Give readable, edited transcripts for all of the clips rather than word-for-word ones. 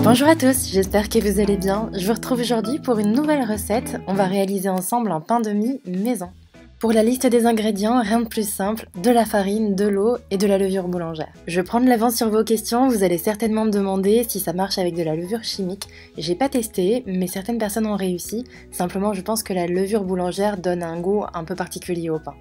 Bonjour à tous, j'espère que vous allez bien. Je vous retrouve aujourd'hui pour une nouvelle recette. On va réaliser ensemble un pain de mie maison. Pour la liste des ingrédients, rien de plus simple, de la farine, de l'eau et de la levure boulangère. Je vais prendre l'avance sur vos questions, vous allez certainement me demander si ça marche avec de la levure chimique. J'ai pas testé, mais certaines personnes ont réussi. Simplement, je pense que la levure boulangère donne un goût un peu particulier au pain.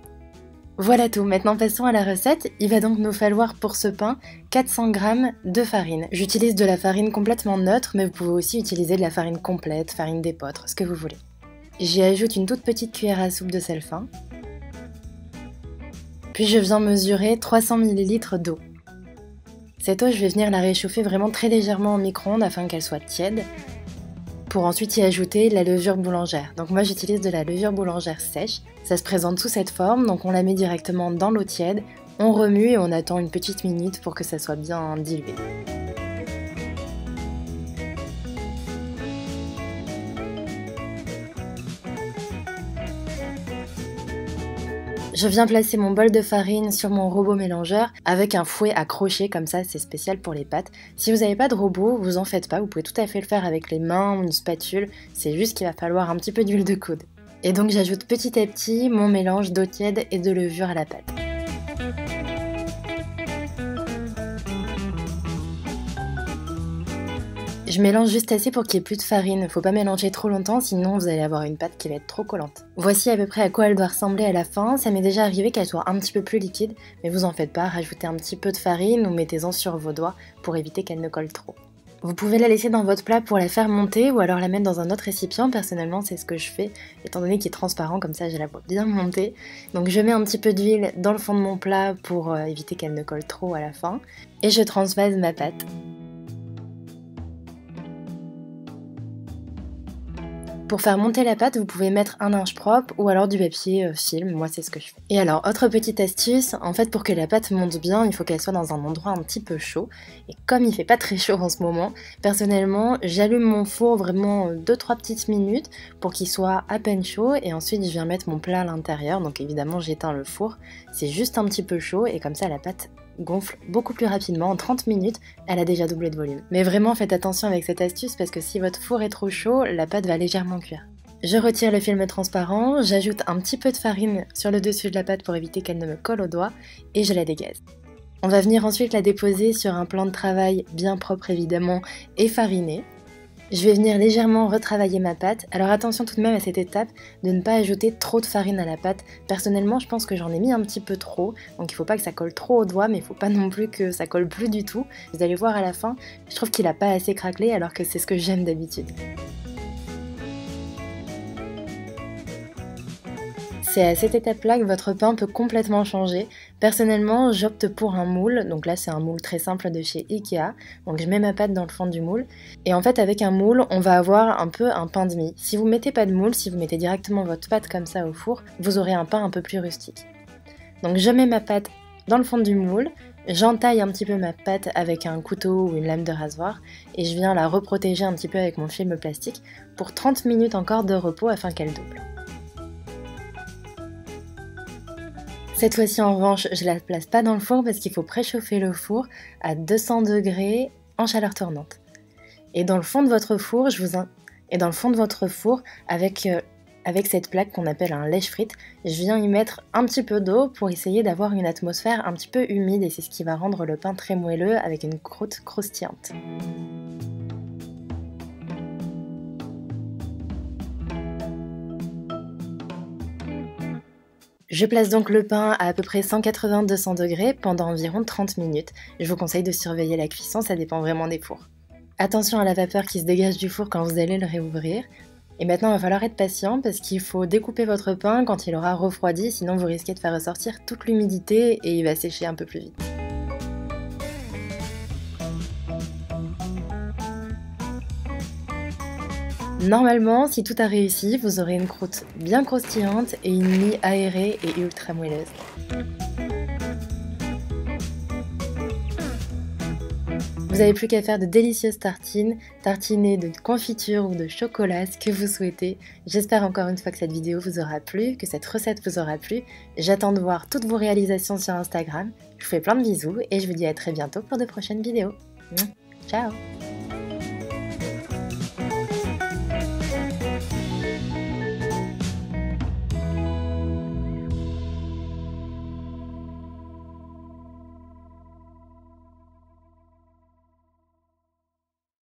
Voilà tout, maintenant passons à la recette. Il va donc nous falloir pour ce pain 400 g de farine. J'utilise de la farine complètement neutre, mais vous pouvez aussi utiliser de la farine complète, farine d'épeautre, ce que vous voulez. J'y ajoute une toute petite cuillère à soupe de sel fin. Puis je viens mesurer 300 ml d'eau. Cette eau, je vais venir la réchauffer vraiment très légèrement au micro-ondes afin qu'elle soit tiède. Pour ensuite y ajouter la levure boulangère. Donc moi j'utilise de la levure boulangère sèche. Ça se présente sous cette forme, donc on la met directement dans l'eau tiède, on remue et on attend une petite minute pour que ça soit bien dilué. Je viens placer mon bol de farine sur mon robot mélangeur avec un fouet accroché, comme ça c'est spécial pour les pâtes. Si vous n'avez pas de robot, vous en faites pas, vous pouvez tout à fait le faire avec les mains ou une spatule, c'est juste qu'il va falloir un petit peu d'huile de coude. Et donc j'ajoute petit à petit mon mélange d'eau tiède et de levure à la pâte. Je mélange juste assez pour qu'il n'y ait plus de farine, faut pas mélanger trop longtemps sinon vous allez avoir une pâte qui va être trop collante. Voici à peu près à quoi elle doit ressembler à la fin, ça m'est déjà arrivé qu'elle soit un petit peu plus liquide, mais vous en faites pas, rajoutez un petit peu de farine ou mettez-en sur vos doigts pour éviter qu'elle ne colle trop. Vous pouvez la laisser dans votre plat pour la faire monter ou alors la mettre dans un autre récipient, personnellement c'est ce que je fais, étant donné qu'il est transparent comme ça je la vois bien monter. Donc je mets un petit peu d'huile dans le fond de mon plat pour éviter qu'elle ne colle trop à la fin, et je transvase ma pâte. Pour faire monter la pâte, vous pouvez mettre un linge propre ou alors du papier film, moi c'est ce que je fais. Et alors, autre petite astuce, en fait pour que la pâte monte bien, il faut qu'elle soit dans un endroit un petit peu chaud. Et comme il fait pas très chaud en ce moment, personnellement, j'allume mon four vraiment 2-3 petites minutes pour qu'il soit à peine chaud et ensuite je viens mettre mon plat à l'intérieur, donc évidemment j'éteins le four, c'est juste un petit peu chaud et comme ça la pâte gonfle beaucoup plus rapidement, en 30 minutes, elle a déjà doublé de volume. Mais vraiment faites attention avec cette astuce parce que si votre four est trop chaud, la pâte va légèrement cuire. Je retire le film transparent, j'ajoute un petit peu de farine sur le dessus de la pâte pour éviter qu'elle ne me colle aux doigts et je la dégaze. On va venir ensuite la déposer sur un plan de travail bien propre évidemment et fariné. Je vais venir légèrement retravailler ma pâte, alors attention tout de même à cette étape de ne pas ajouter trop de farine à la pâte. Personnellement je pense que j'en ai mis un petit peu trop, donc il ne faut pas que ça colle trop aux doigts, mais il ne faut pas non plus que ça colle plus du tout. Vous allez voir à la fin, je trouve qu'il n'a pas assez craquelé alors que c'est ce que j'aime d'habitude. C'est à cette étape-là que votre pain peut complètement changer. Personnellement, j'opte pour un moule, donc là c'est un moule très simple de chez Ikea, donc je mets ma pâte dans le fond du moule, et en fait avec un moule, on va avoir un peu un pain de mie. Si vous mettez pas de moule, si vous mettez directement votre pâte comme ça au four, vous aurez un pain un peu plus rustique. Donc je mets ma pâte dans le fond du moule, j'entaille un petit peu ma pâte avec un couteau ou une lame de rasoir, et je viens la reprotéger un petit peu avec mon film plastique pour 30 minutes encore de repos afin qu'elle double. Cette fois-ci en revanche, je la place pas dans le four parce qu'il faut préchauffer le four à 200 degrés en chaleur tournante. Et dans le fond de votre four, avec cette plaque qu'on appelle un lèche-frite, je viens y mettre un petit peu d'eau pour essayer d'avoir une atmosphère un petit peu humide et c'est ce qui va rendre le pain très moelleux avec une croûte croustillante. Je place donc le pain à peu près 180-200 degrés pendant environ 30 minutes. Je vous conseille de surveiller la cuisson, ça dépend vraiment des fours. Attention à la vapeur qui se dégage du four quand vous allez le réouvrir. Et maintenant il va falloir être patient parce qu'il faut découper votre pain quand il aura refroidi, sinon vous risquez de faire ressortir toute l'humidité et il va sécher un peu plus vite. Normalement, si tout a réussi, vous aurez une croûte bien croustillante et une mie aérée et ultra moelleuse. Vous n'avez plus qu'à faire de délicieuses tartines, tartinées de confiture ou de chocolat, ce que vous souhaitez. J'espère encore une fois que cette vidéo vous aura plu, que cette recette vous aura plu. J'attends de voir toutes vos réalisations sur Instagram. Je vous fais plein de bisous et je vous dis à très bientôt pour de prochaines vidéos. Ciao!